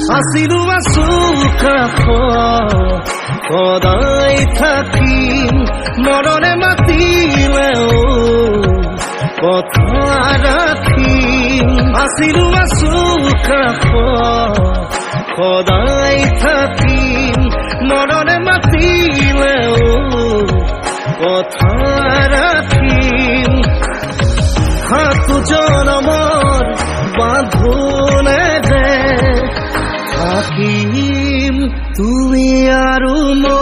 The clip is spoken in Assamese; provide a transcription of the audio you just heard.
আছিলো আচুল কাষ সদায় থাকিম মৰণে মাতিলেও কথা ৰাখিম আছিলো আচুল কাষ সদায় থাকিম মৰণে মাতিলেও কথা ৰাখিম সাতু জনমৰ বাঁধোনে যে থাকিম তুমি আৰু মই